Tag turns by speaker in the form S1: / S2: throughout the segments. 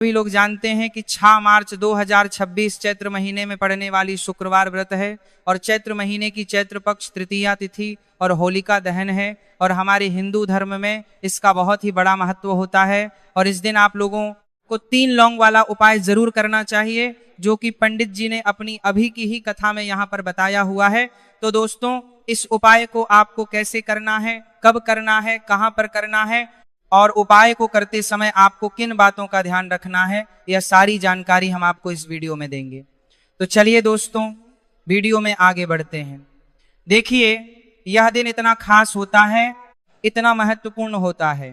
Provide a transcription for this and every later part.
S1: सभी लोग जानते हैं कि 6 मार्च 2026 चैत्र महीने में पड़ने वाली शुक्रवार व्रत है और चैत्र महीने की चैत्र पक्ष तृतीया तिथि और होलिका दहन है और हमारे हिंदू धर्म में इसका बहुत ही बड़ा महत्व होता है। और इस दिन आप लोगों को 3 लौंग वाला उपाय जरूर करना चाहिए, जो कि पंडित जी ने अपनी अभी की ही कथा में यहाँ पर बताया हुआ है। तो दोस्तों, इस उपाय को आपको कैसे करना है, कब करना है, कहाँ पर करना है और उपाय को करते समय आपको किन बातों का ध्यान रखना है, यह सारी जानकारी हम आपको इस वीडियो में देंगे। तो चलिए दोस्तों, वीडियो में आगे बढ़ते हैं। देखिए, यह दिन इतना खास होता है, इतना महत्वपूर्ण होता है।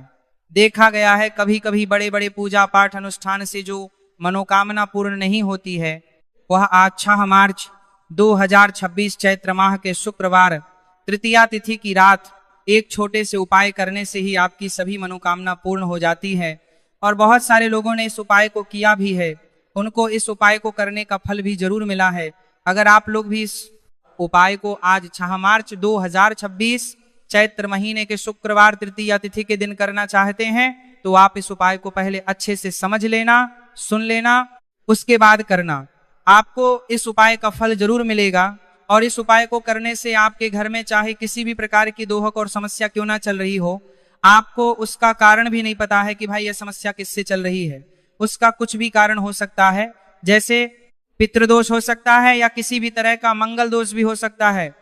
S1: देखा गया है कभी कभी बड़े बड़े पूजा पाठ अनुष्ठान से जो मनोकामना पूर्ण नहीं होती है, वह आज 6 मार्च 2026 चैत्र माह के शुक्रवार तृतीया तिथि की रात एक छोटे से उपाय करने से ही आपकी सभी मनोकामना पूर्ण हो जाती है। और बहुत सारे लोगों ने इस उपाय को किया भी है, उनको इस उपाय को करने का फल भी जरूर मिला है। अगर आप लोग भी इस उपाय को आज 6 मार्च 2026 चैत्र महीने के शुक्रवार तृतीया तिथि के दिन करना चाहते हैं, तो आप इस उपाय को पहले अच्छे से समझ लेना, सुन लेना, उसके बाद करना। आपको इस उपाय का फल जरूर मिलेगा। और इस उपाय को करने से आपके घर में चाहे किसी भी प्रकार की दोहक और समस्या क्यों ना चल रही हो, आपको उसका कारण भी नहीं पता है कि भाई यह समस्या किससे चल रही है। उसका कुछ भी कारण हो सकता है, जैसे पितृदोष हो सकता है या किसी भी तरह का मंगल दोष भी हो सकता है,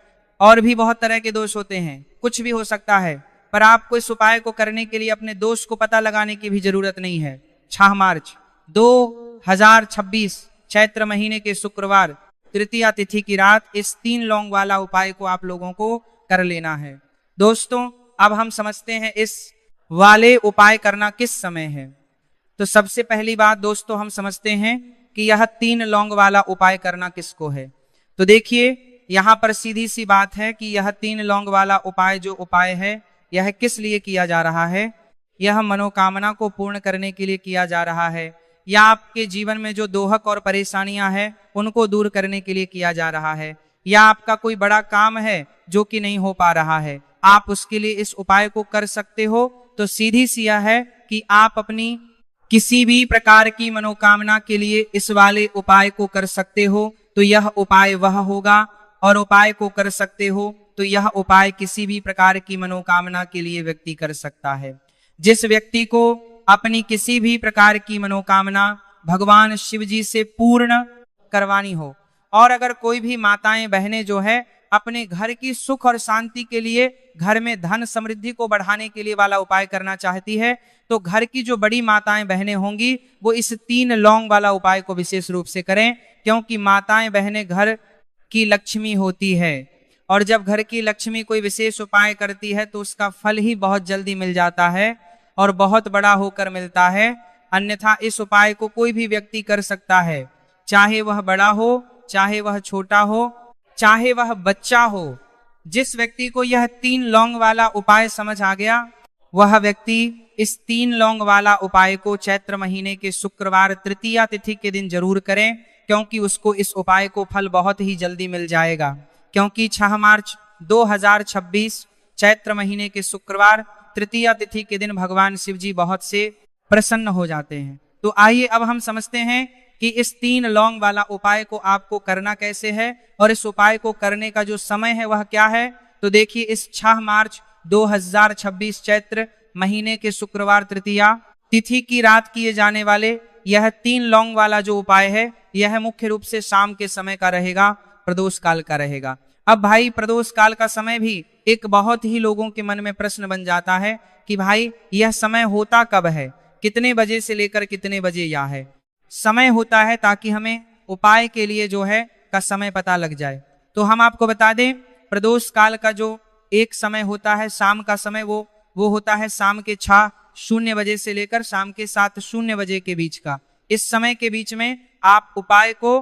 S1: और भी बहुत तरह के दोष होते हैं, कुछ भी हो सकता है। पर आपको इस उपाय को करने के लिए अपने दोष को पता लगाने की भी जरूरत नहीं है। 6 मार्च 2026 चैत्र महीने के शुक्रवार तृतीया तिथि की रात इस 3 लौंग वाला उपाय को आप लोगों को कर लेना है। दोस्तों, अब हम समझते हैं इस वाले उपाय करना किस समय है। तो सबसे पहली बात दोस्तों, हम समझते हैं कि यह 3 लौंग वाला उपाय करना किसको है। तो देखिए, यहाँ पर सीधी सी बात है कि यह 3 लौंग वाला उपाय जो उपाय है, यह किस लिए किया जा रहा है। यह मनोकामना को पूर्ण करने के लिए किया जा रहा है, या आपके जीवन में जो दोहक और परेशानियां हैं उनको दूर करने के लिए किया जा रहा है, या आपका कोई बड़ा काम है जो कि नहीं हो पा रहा है, आप उसके लिए इस उपाय को कर सकते हो। तो सीधी सी यह है कि आप अपनी किसी भी प्रकार की मनोकामना के लिए इस वाले उपाय को कर सकते हो। तो यह उपाय वह होगा, और उपाय को कर सकते हो तो यह उपाय किसी भी प्रकार की मनोकामना के लिए व्यक्ति कर सकता है। जिस व्यक्ति को अपनी किसी भी प्रकार की मनोकामना भगवान शिव जी से पूर्ण करवानी हो, और अगर कोई भी माताएं बहनें जो है अपने घर की सुख और शांति के लिए, घर में धन समृद्धि को बढ़ाने के लिए वाला उपाय करना चाहती है, तो घर की जो बड़ी माताएं बहनें होंगी वो इस 3 लौंग वाला उपाय को विशेष रूप से करें, क्योंकि माताएं बहनें घर की लक्ष्मी होती है। और जब घर की लक्ष्मी कोई विशेष उपाय करती है तो उसका फल ही बहुत जल्दी मिल जाता है और बहुत बड़ा होकर मिलता है। अन्यथा इस उपाय को कोई भी व्यक्ति कर सकता है, चाहे वह बड़ा हो, चाहे वह छोटा हो, चाहे वह बच्चा हो। जिस व्यक्ति को यह 3 लौंग वाला उपाय समझ आ गया, वह व्यक्ति इस 3 लौंग वाला उपाय को चैत्र महीने के शुक्रवार तृतीया तिथि के दिन जरूर करें, क्योंकि उसको इस उपाय को फल बहुत ही जल्दी मिल जाएगा। क्योंकि 6 मार्च 2026 चैत्र महीने के शुक्रवार तृतीया तिथि के दिन भगवान शिव जी बहुत से प्रसन्न हो जाते हैं। तो आइए अब हम समझते हैं कि इस 3 लौंग वाला उपाय को आपको करना कैसे है, और इस उपाय को करने का जो समय है वह क्या है। तो देखिए, इस 6 मार्च 2026 चैत्र महीने के शुक्रवार तृतीया तिथि की रात किए जाने वाले यह 3 लौंग वाला जो उपाय है, यह मुख्य रूप से शाम के समय का रहेगा, प्रदोष काल का रहेगा। अब भाई, प्रदोष काल का समय भी एक बहुत ही लोगों के मन में प्रश्न बन जाता है कि भाई यह समय होता कब है, कितने बजे से लेकर कितने बजे यह है। समय होता है ताकि हमें उपाय के लिए जो है का समय पता लग जाए। तो हम आपको बता दें, प्रदोष काल का जो एक समय होता है, शाम का समय, वो होता है शाम के 6:00 बजे से लेकर शाम के 7:00 बजे के बीच का। इस समय के बीच में आप उपाय को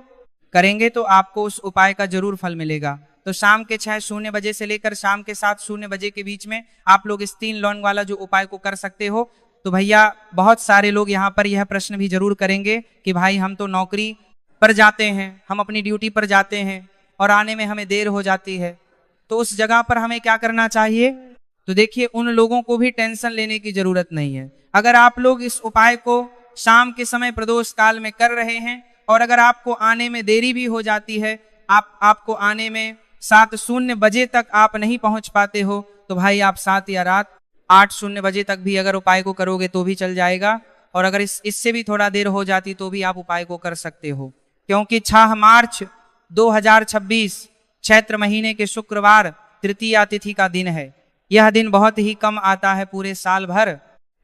S1: करेंगे तो आपको उस उपाय का जरूर फल मिलेगा। तो शाम के 6:00 बजे से लेकर शाम के 7:00 बजे के बीच में आप लोग इस 3 लौंग वाला जो उपाय को कर सकते हो। तो भैया, बहुत सारे लोग यहाँ पर यह प्रश्न भी जरूर करेंगे कि भाई हम तो नौकरी पर जाते हैं, हम अपनी ड्यूटी पर जाते हैं और आने में हमें देर हो जाती है, तो उस जगह पर हमें क्या करना चाहिए। तो देखिए, उन लोगों को भी टेंशन लेने की जरूरत नहीं है। अगर आप लोग इस उपाय को शाम के समय प्रदोष काल में कर रहे हैं, और अगर आपको आने में देरी भी हो जाती है, आपको आने में 7:00 बजे तक आप नहीं पहुंच पाते हो, तो भाई आप 7 या रात 8:00 बजे तक भी अगर उपाय को करोगे तो भी चल जाएगा। और अगर इससे भी थोड़ा देर हो जाती तो भी आप उपाय को कर सकते हो, क्योंकि 6 मार्च 2026 चैत्र महीने के शुक्रवार तृतीया तिथि का दिन है। यह दिन बहुत ही कम आता है पूरे साल भर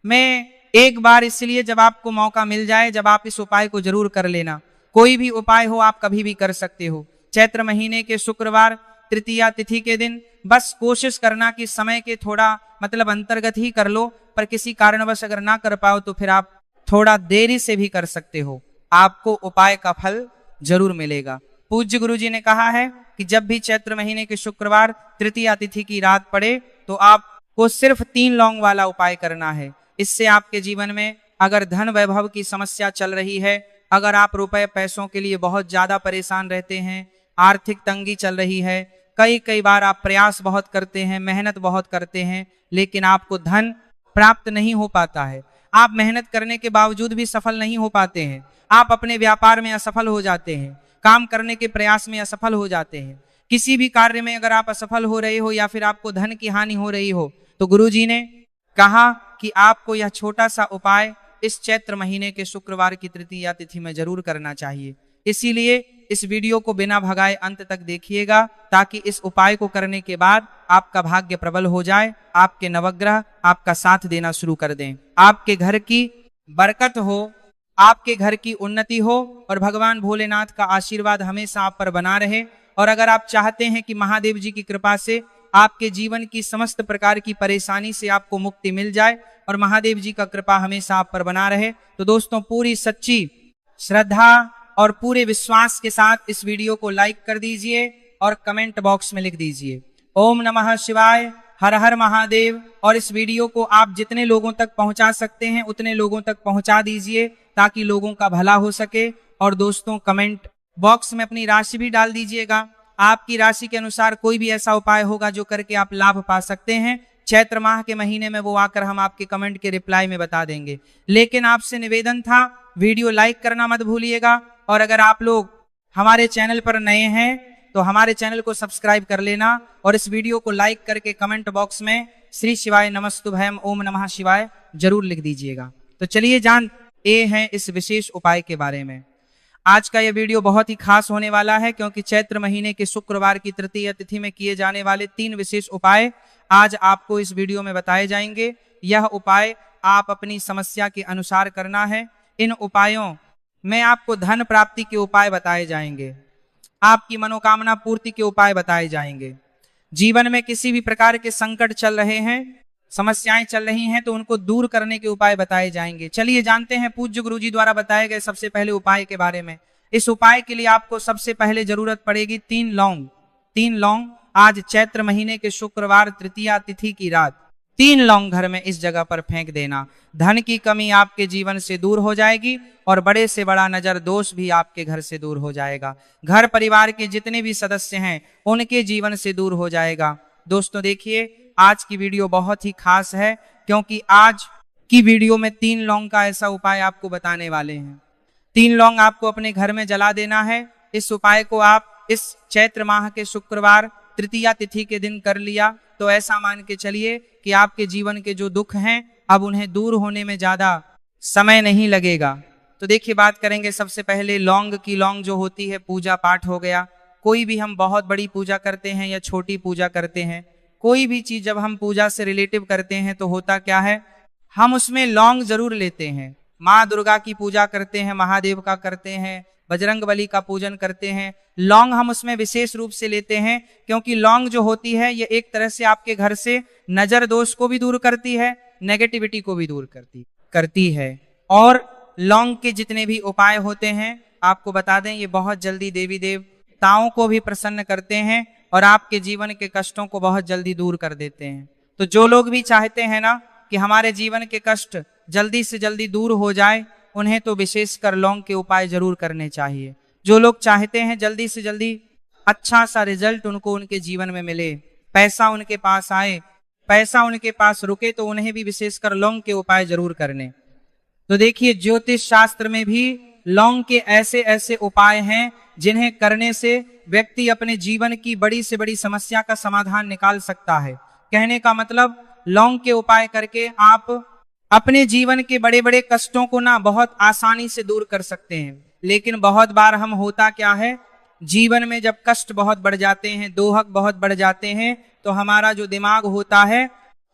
S1: में, एक बार, इसलिए जब आपको मौका मिल जाए, जब आप इस उपाय को जरूर कर लेना। कोई भी उपाय हो आप कभी भी कर सकते हो। चैत्र महीने के शुक्रवार तृतीया तिथि के दिन बस कोशिश करना कि समय के थोड़ा अंतर्गत ही कर लो, पर किसी कारणवश अगर ना कर पाओ तो फिर आप थोड़ा देरी से भी कर सकते हो, आपको उपाय का फल जरूर मिलेगा। पूज्य गुरु जी ने कहा है कि जब भी चैत्र महीने के शुक्रवार तृतीया तिथि की रात पड़े तो आपको सिर्फ 3 लौंग वाला उपाय करना है। इससे आपके जीवन में अगर धन वैभव की समस्या चल रही है, अगर आप रुपए पैसों के लिए बहुत ज्यादा परेशान रहते हैं, आर्थिक तंगी चल रही है, कई बार आप प्रयास बहुत करते हैं, मेहनत बहुत करते हैं, लेकिन आपको धन प्राप्त नहीं हो पाता है, आप मेहनत करने के बावजूद भी सफल नहीं हो पाते हैं, आप अपने व्यापार में असफल हो जाते हैं, काम करने के प्रयास में असफल हो जाते हैं, किसी भी कार्य में अगर आप असफल हो रहे हो या फिर आपको धन की हानि हो रही हो, तो गुरुजी ने कहा कि आपको यह छोटा सा उपाय इस चैत्र महीने के शुक्रवार की तृतीया तिथि में जरूर करना चाहिए। इसीलिए इस वीडियो को बिना भगाए अंत तक देखिएगा, ताकि इस उपाय को करने के बाद आपका भाग्य प्रबल हो जाए, आपके नवग्रह आपका साथ देना शुरू कर दें, आपके घर की बरकत हो, आपके घर की उन्नति हो, और भगवान भोलेनाथ का आशीर्वाद हमेशा आप पर बना रहे। और अगर आप चाहते हैं कि महादेव जी की कृपा से आपके जीवन की समस्त प्रकार की परेशानी से आपको मुक्ति मिल जाए और महादेव जी का कृपा हमेशा आप पर बना रहे, तो दोस्तों पूरी सच्ची श्रद्धा और पूरे विश्वास के साथ इस वीडियो को लाइक कर दीजिए और कमेंट बॉक्स में लिख दीजिए ओम नमः शिवाय, हर हर महादेव। और इस वीडियो को आप जितने लोगों तक पहुंचा सकते हैं उतने लोगों तक पहुंचा दीजिए, ताकि लोगों का भला हो सके। और दोस्तों कमेंट बॉक्स में अपनी राशि भी डाल दीजिएगा, आपकी राशि के अनुसार कोई भी ऐसा उपाय होगा जो करके आप लाभ पा सकते हैं। चैत्र माह के महीने में वो आकर हम आपके कमेंट के रिप्लाई में बता देंगे। लेकिन आपसे निवेदन था, वीडियो लाइक करना मत भूलिएगा, और अगर आप लोग हमारे चैनल पर नए हैं तो हमारे चैनल को सब्सक्राइब कर लेना, और इस वीडियो को लाइक करके कमेंट बॉक्स में श्री शिवाय नमस्तुभयम ओम नमः शिवाय जरूर लिख दीजिएगा। तो चलिए जानते हैं इस विशेष उपाय के बारे में। आज का यह वीडियो बहुत ही खास होने वाला है, क्योंकि चैत्र महीने के शुक्रवार की तृतीया तिथि में किए जाने वाले 3 विशेष उपाय आज आपको इस वीडियो में बताए जाएंगे। यह उपाय आप अपनी समस्या के अनुसार करना है। इन उपायों में आपको धन प्राप्ति के उपाय बताए जाएंगे, आपकी मनोकामना पूर्ति के उपाय बताए जाएंगे। जीवन में किसी भी प्रकार के संकट चल रहे हैं, समस्याएं चल रही हैं, तो उनको दूर करने के उपाय बताए जाएंगे। चलिए जानते हैं पूज्य गुरुजी द्वारा बताए गए सबसे पहले उपाय के बारे में। इस उपाय के लिए आपको सबसे पहले जरूरत पड़ेगी 3 लौंग। 3 लौंग आज चैत्र महीने के शुक्रवार तृतीया तिथि की रात 3 लौंग घर में इस जगह पर फेंक देना। धन की कमी आपके जीवन से दूर हो जाएगी और बड़े से बड़ा नजर दोष भी आपके घर से दूर हो जाएगा। घर परिवार के जितने भी सदस्य हैं उनके जीवन से दूर हो जाएगा। दोस्तों देखिए, आज की वीडियो बहुत ही खास है, क्योंकि आज की वीडियो में 3 लौंग का ऐसा उपाय आपको बताने वाले हैं। 3 लौंग आपको अपने घर में जला देना है। इस उपाय को आप इस चैत्र माह के शुक्रवार तृतीया तिथि के दिन कर लिया तो ऐसा मान के चलिए कि आपके जीवन के जो दुख हैं अब उन्हें दूर होने में ज्यादा समय नहीं लगेगा। तो देखिए, बात करेंगे सबसे पहले लौंग की। लौंग जो होती है पूजा पाठ हो गया, कोई भी हम बहुत बड़ी पूजा करते हैं या छोटी पूजा करते हैं, कोई भी चीज जब हम पूजा से रिलेटिव करते हैं तो होता क्या है, हम उसमें लौंग जरूर लेते हैं। माँ दुर्गा की पूजा करते हैं, महादेव का करते हैं, बजरंगबली का पूजन करते हैं, लौंग हम उसमें विशेष रूप से लेते हैं, क्योंकि लौंग जो होती है ये एक तरह से आपके घर से नजर दोष को भी दूर करती है, नेगेटिविटी को भी दूर करती है। और लौंग के जितने भी उपाय होते हैं आपको बता दें, ये बहुत जल्दी देवी देवताओं को भी प्रसन्न करते हैं और आपके जीवन के कष्टों को बहुत जल्दी दूर कर देते हैं। तो जो लोग भी चाहते हैं ना कि हमारे जीवन के कष्ट जल्दी से जल्दी दूर हो जाए, उन्हें तो विशेषकर लौंग के उपाय जरूर करने चाहिए। जो लोग चाहते हैं जल्दी से जल्दी अच्छा सा रिजल्ट उनको उनके जीवन में मिले, पैसा उनके पास आए, पैसा उनके पास रुके, तो उन्हें भी विशेषकर लौंग के उपाय जरूर करने। तो देखिए ज्योतिष शास्त्र में भी लौंग के ऐसे ऐसे उपाय हैं जिन्हें करने से व्यक्ति अपने जीवन की बड़ी से बड़ी समस्या का समाधान निकाल सकता है। कहने का मतलब लौंग के उपाय करके आप अपने जीवन के बड़े बड़े कष्टों को ना बहुत आसानी से दूर कर सकते हैं। लेकिन बहुत बार हम होता क्या है, जीवन में जब कष्ट बहुत बढ़ जाते हैं, दोहक बहुत बढ़ जाते हैं, तो हमारा जो दिमाग होता है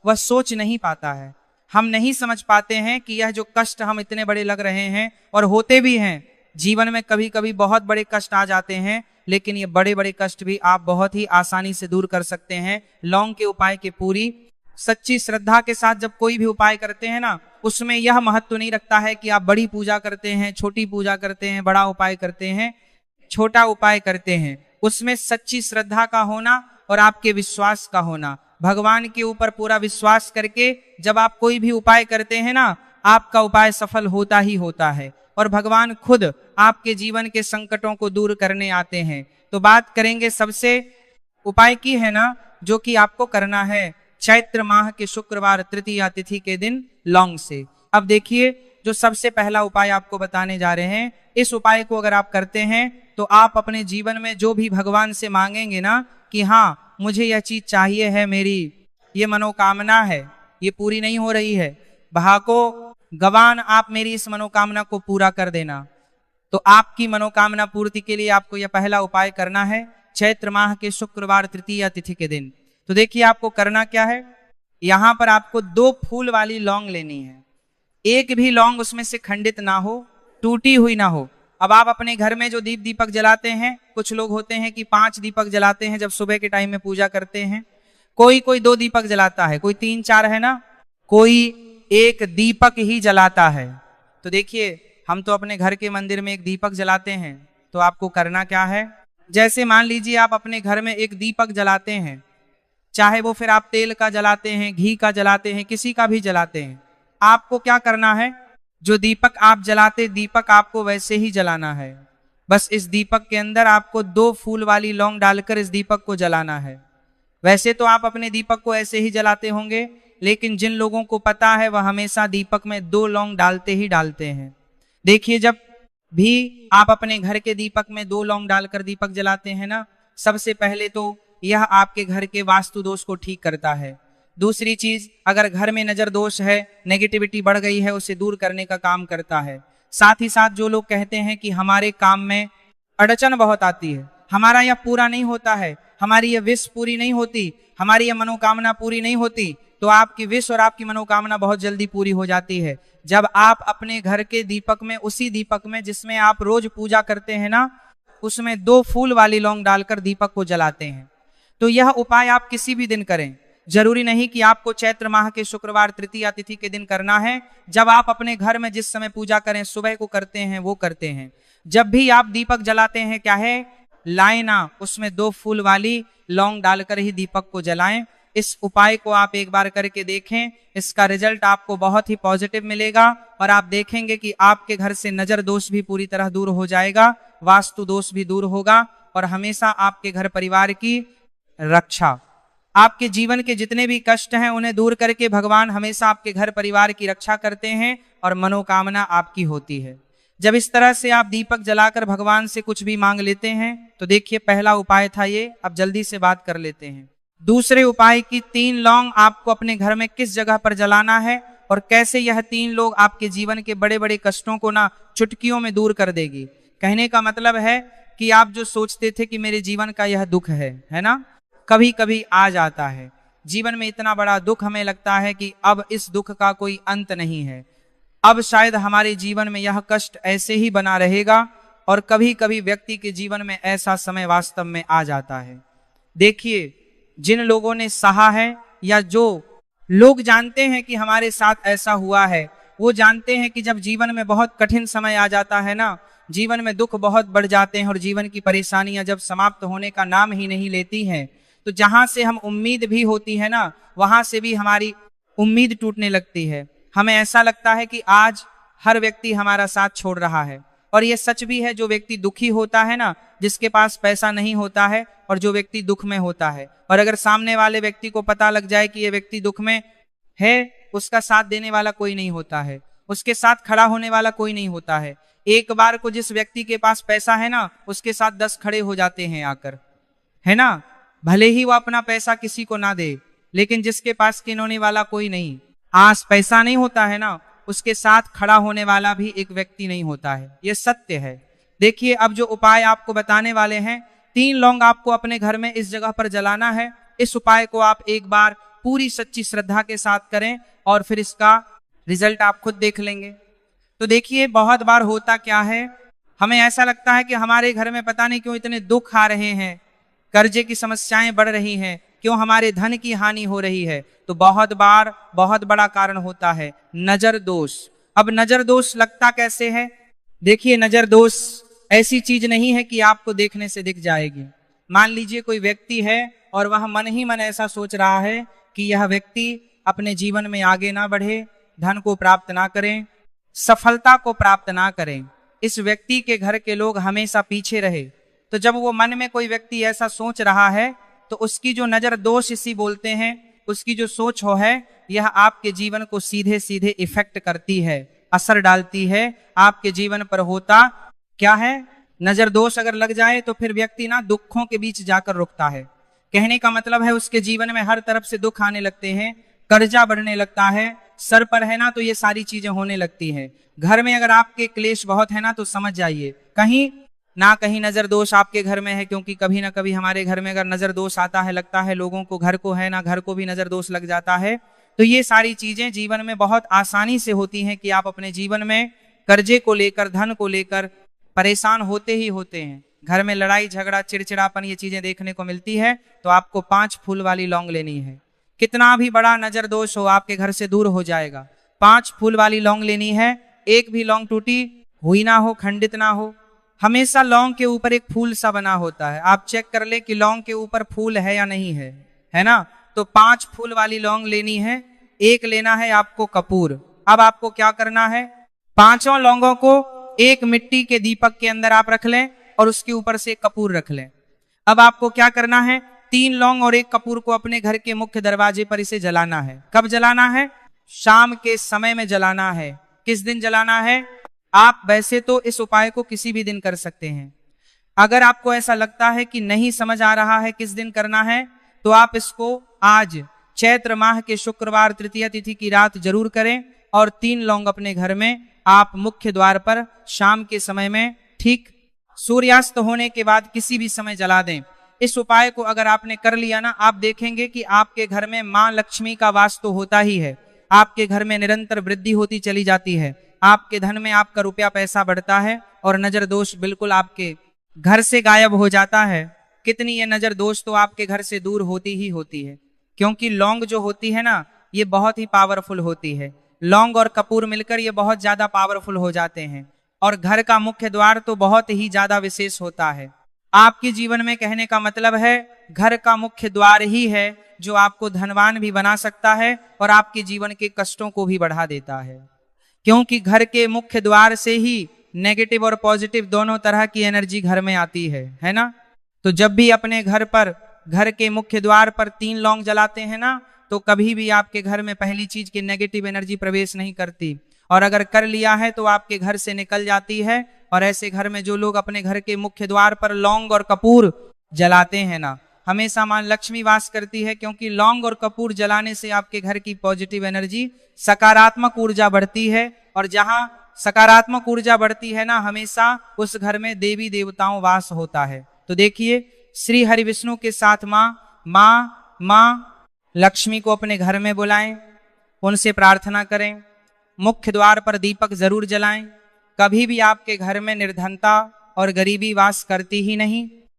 S1: वह सोच नहीं पाता है। हम नहीं समझ पाते हैं कि यह जो कष्ट हम इतने बड़े लग रहे हैं, और होते भी हैं जीवन में, कभी कभी बहुत बड़े कष्ट आ जाते हैं, लेकिन ये बड़े बड़े कष्ट भी आप बहुत ही आसानी से दूर कर सकते हैं लौंग के उपाय के पूरी सच्ची श्रद्धा के साथ। जब कोई भी उपाय करते हैं ना, उसमें यह महत्व नहीं रखता है कि आप बड़ी पूजा करते हैं, छोटी पूजा करते हैं, बड़ा उपाय करते हैं, छोटा उपाय करते हैं। उसमें सच्ची श्रद्धा का होना और आपके विश्वास का होना, भगवान के ऊपर पूरा विश्वास करके जब आप कोई भी उपाय करते हैं ना, आपका उपाय सफल होता ही होता है और भगवान खुद आपके जीवन के संकटों को दूर करने आते हैं। तो बात करेंगे सबसे उपाय की है ना, जो कि आपको करना है चैत्र माह के शुक्रवार तृतीया तिथि के दिन लौंग से। अब देखिए जो सबसे पहला उपाय आपको बताने जा रहे हैं, इस उपाय को अगर आप करते हैं तो आप अपने जीवन में जो भी भगवान से मांगेंगे ना कि हाँ मुझे यह चीज चाहिए है, मेरी ये मनोकामना है, ये पूरी नहीं हो रही है, भाको गवान आप मेरी इस मनोकामना को पूरा कर देना। तो आपकी मनोकामना पूर्ति के लिए आपको यह पहला उपाय करना है चैत्र माह के शुक्रवार तृतीया तिथि के दिन। तो देखिए आपको करना क्या है, यहां पर आपको 2 फूल वाली लौंग लेनी है। एक भी लौंग उसमें से खंडित ना हो, टूटी हुई ना हो। अब आप अपने घर में जो दीपक जलाते हैं, कुछ लोग होते हैं कि 5 दीपक जलाते हैं जब सुबह के टाइम में पूजा करते हैं, कोई 2 दीपक जलाता है, कोई 3-4 है ना, कोई 1 दीपक ही जलाता है। तो देखिए हम तो अपने घर के मंदिर में 1 दीपक जलाते हैं। तो आपको करना क्या है, जैसे मान लीजिए आप अपने घर में 1 दीपक जलाते हैं, चाहे वो फिर आप तेल का जलाते हैं, घी का जलाते हैं, किसी का भी जलाते हैं, आपको क्या करना है, जो दीपक आप जलाते दीपक आपको वैसे ही जलाना है। बस इस दीपक के अंदर आपको 2 फूल वाली लौंग डालकर इस दीपक को जलाना है। वैसे तो आप अपने दीपक को ऐसे ही जलाते होंगे, लेकिन जिन लोगों को पता है वह हमेशा दीपक में 2 लौंग डालते ही डालते हैं। देखिए जब भी आप अपने घर के दीपक में 2 लौंग डालकर दीपक जलाते हैं ना, सबसे पहले तो यह आपके घर के वास्तु दोष को ठीक करता है। दूसरी चीज, अगर घर में नजर दोष है, नेगेटिविटी बढ़ गई है, उसे दूर करने का काम करता है। साथ ही साथ जो लोग कहते हैं कि हमारे काम में अड़चन बहुत आती है, हमारा यह पूरा नहीं होता है, हमारी यह विश पूरी नहीं होती, हमारी यह मनोकामना पूरी नहीं होती, तो आपकी विश और आपकी मनोकामना बहुत जल्दी पूरी हो जाती है जब आप अपने घर के दीपक में, उसी दीपक में जिसमें आप रोज पूजा करते हैं ना, उसमें 2 फूल वाली लौंग डालकर दीपक को जलाते हैं। तो यह उपाय आप किसी भी दिन करें, जरूरी नहीं कि आपको चैत्र माह के शुक्रवार तृतीया तिथि के दिन करना है। जब आप अपने घर में जिस समय पूजा करें, सुबह को करते हैं वो करते हैं, जब भी आप दीपक जलाते हैं क्या है, लाइना उसमें 2 फूल वाली लौंग डालकर ही दीपक को जलाएं। इस उपाय को आप एक बार करके देखें, इसका रिजल्ट आपको बहुत ही पॉजिटिव मिलेगा और आप देखेंगे कि आपके घर से नजर दोष भी पूरी तरह दूर हो जाएगा, वास्तु दोष भी दूर होगा और हमेशा आपके घर परिवार की रक्षा, आपके जीवन के जितने भी कष्ट हैं उन्हें दूर करके भगवान हमेशा आपके घर परिवार की रक्षा करते हैं और मनोकामना आपकी होती है। जब इस तरह से आप दीपक जलाकर भगवान से कुछ भी मांग लेते हैं, तो देखिए पहला उपाय था ये। अब जल्दी से बात कर लेते हैं दूसरे उपाय की। 3 लौंग आपको अपने घर में किस जगह पर जलाना है और कैसे यह 3 लोग आपके जीवन के बड़े बड़े कष्टों को ना चुटकियों में दूर कर देगी। कहने का मतलब है कि आप जो सोचते थे कि मेरे जीवन का यह दुख है ना, कभी कभी आ जाता है जीवन में इतना बड़ा दुख, हमें लगता है कि अब इस दुख का कोई अंत नहीं है, अब शायद हमारे जीवन में यह कष्ट ऐसे ही बना रहेगा। और कभी कभी व्यक्ति के जीवन में ऐसा समय वास्तव में आ जाता है। देखिए जिन लोगों ने सहा है या जो लोग जानते हैं कि हमारे साथ ऐसा हुआ है, वो जानते हैं कि जब जीवन में बहुत कठिन समय आ जाता है ना, जीवन में दुख बहुत बढ़ जाते हैं और जीवन की परेशानियां जब समाप्त होने का नाम ही नहीं लेती हैं, तो जहां से हम उम्मीद भी होती है ना, वहां से भी हमारी उम्मीद टूटने लगती है। हमें ऐसा लगता है कि आज हर व्यक्ति हमारा साथ छोड़ रहा है। और यह सच भी है, जो व्यक्ति दुखी होता है ना, जिसके पास पैसा नहीं होता है और जो व्यक्ति दुख में होता है, और अगर सामने वाले व्यक्ति को पता लग जाए कि यह व्यक्ति दुख में है, उसका साथ देने वाला कोई नहीं होता है। उसके साथ खड़ा होने वाला कोई नहीं होता है। एक बार को जिस व्यक्ति के पास पैसा है ना, उसके साथ 10 खड़े हो जाते हैं आकर, है ना। भले ही वो अपना पैसा किसी को ना दे, लेकिन जिसके पास किनोने वाला कोई नहीं, आस पैसा नहीं होता है ना, उसके साथ खड़ा होने वाला भी एक व्यक्ति नहीं होता है। ये सत्य है। देखिए, अब जो उपाय आपको बताने वाले हैं, 3 लौंग आपको अपने घर में इस जगह पर जलाना है। इस उपाय को आप एक बार पूरी सच्ची श्रद्धा के साथ करें और फिर इसका रिजल्ट आप खुद देख लेंगे। तो देखिए, बहुत बार होता क्या है, हमें ऐसा लगता है कि हमारे घर में पता नहीं क्यों इतने दुख आ रहे हैं, कर्जे की समस्याएं बढ़ रही हैं, क्यों हमारे धन की हानि हो रही है। तो बहुत बार बहुत बड़ा कारण होता है नजर दोष। अब नजर दोष लगता कैसे है? देखिए, नजर दोष ऐसी चीज नहीं है कि आपको देखने से दिख जाएगी। मान लीजिए कोई व्यक्ति है और वह मन ही मन ऐसा सोच रहा है कि यह व्यक्ति अपने जीवन में आगे ना बढ़े, धन को प्राप्त ना करें, सफलता को प्राप्त ना करें, इस व्यक्ति के घर के लोग हमेशा पीछे रहे। तो जब वो मन में कोई व्यक्ति ऐसा सोच रहा है, तो उसकी जो नजर दोष इसी बोलते हैं, उसकी जो सोच हो है, यह आपके जीवन को सीधे सीधे इफेक्ट करती है, असर डालती है। आपके जीवन पर होता क्या है, नजर दोष अगर लग जाए तो फिर व्यक्ति ना दुखों के बीच जाकर रुकता है। कहने का मतलब है, उसके जीवन में हर तरफ से दुख आने लगते हैं, कर्जा बढ़ने लगता है, सर पर है ना तो ये सारी चीजें होने लगती हैं। घर में अगर आपके क्लेश बहुत है ना, तो समझ जाइए कहीं ना कहीं नजर दोष आपके घर में है। क्योंकि कभी ना कभी हमारे घर में अगर नजर दोष आता है, लगता है लोगों को, घर को है ना, घर को भी नजर दोष लग जाता है। तो ये सारी चीजें जीवन में बहुत आसानी से होती हैं कि आप अपने जीवन में कर्जे को लेकर, धन को लेकर परेशान होते ही होते हैं। घर में लड़ाई झगड़ा, चिड़चिड़ापन, ये चीजें देखने को मिलती है। तो आपको 5 फूल वाली लौंग लेनी है। कितना भी बड़ा नजर दोष हो, आपके घर से दूर हो जाएगा। 5 फूल वाली लौंग लेनी है। एक भी लौंग टूटी हुई ना हो, खंडित ना हो। हमेशा लौंग के ऊपर एक फूल सा बना होता है। आप चेक कर ले कि लौंग के ऊपर फूल है या नहीं है ना। तो 5 फूल वाली लौंग लेनी है। एक लेना है आपको कपूर। अब आपको क्या करना है, 5 लौंगों को एक मिट्टी के दीपक के अंदर आप रख लें और उसके ऊपर से कपूर रख लें। अब आपको क्या करना है, 3 लौंग और एक कपूर को अपने घर के मुख्य दरवाजे पर इसे जलाना है। कब जलाना है? शाम के समय में जलाना है। किस दिन जलाना है? आप वैसे तो इस उपाय को किसी भी दिन कर सकते हैं। अगर आपको ऐसा लगता है कि नहीं समझ आ रहा है किस दिन करना है, तो आप इसको आज चैत्र माह के शुक्रवार तृतीया तिथि की रात जरूर करें और 3 लौंग अपने घर में आप मुख्य द्वार पर शाम के समय में ठीक सूर्यास्त होने के बाद किसी भी समय जला दें। इस उपाय को अगर आपने कर लिया ना, आप देखेंगे कि आपके घर में मां लक्ष्मी का वास तो होता ही है। आपके घर में निरंतर वृद्धि होती चली जाती है। आपके धन में आपका रुपया पैसा बढ़ता है और नजर दोष बिल्कुल आपके घर से गायब हो जाता है। कितनी ये नजर दोष तो आपके घर से दूर होती ही होती है। क्योंकि लौंग जो होती है ना, ये बहुत ही पावरफुल होती है। लौंग और कपूर मिलकर ये बहुत ज्यादा पावरफुल हो जाते हैं। और घर का मुख्य द्वार तो बहुत ही ज्यादा विशेष होता है। आपके जीवन में, कहने का मतलब है, घर का मुख्य द्वार ही है जो आपको धनवान भी बना सकता है और आपके जीवन के कष्टों को भी बढ़ा देता है। क्योंकि घर के मुख्य द्वार से ही नेगेटिव और पॉजिटिव दोनों तरह की एनर्जी घर में आती है ना। तो जब भी अपने घर पर, घर के मुख्य द्वार पर 3 लौंग जलाते हैं ना, तो कभी भी आपके घर में पहली चीज की नेगेटिव एनर्जी प्रवेश नहीं करती। और अगर कर लिया है तो आपके घर से निकल जाती है। और ऐसे घर में जो लोग अपने घर के मुख्य द्वार पर लौंग और कपूर जलाते हैं ना, हमेशा मां लक्ष्मी वास करती है। क्योंकि लौंग और कपूर जलाने से आपके घर की पॉजिटिव एनर्जी, सकारात्मक ऊर्जा बढ़ती है। और जहां सकारात्मक ऊर्जा बढ़ती है ना, हमेशा उस घर में देवी देवताओं वास होता है। तो देखिए, श्री हरि विष्णु के साथ मां लक्ष्मी को अपने घर में बुलाएं, उनसे प्रार्थना करें, मुख्य द्वार पर दीपक जरूर जलाएं। कभी भी आपके घर में निर्धनता और गरीबी वास करती ही नहीं।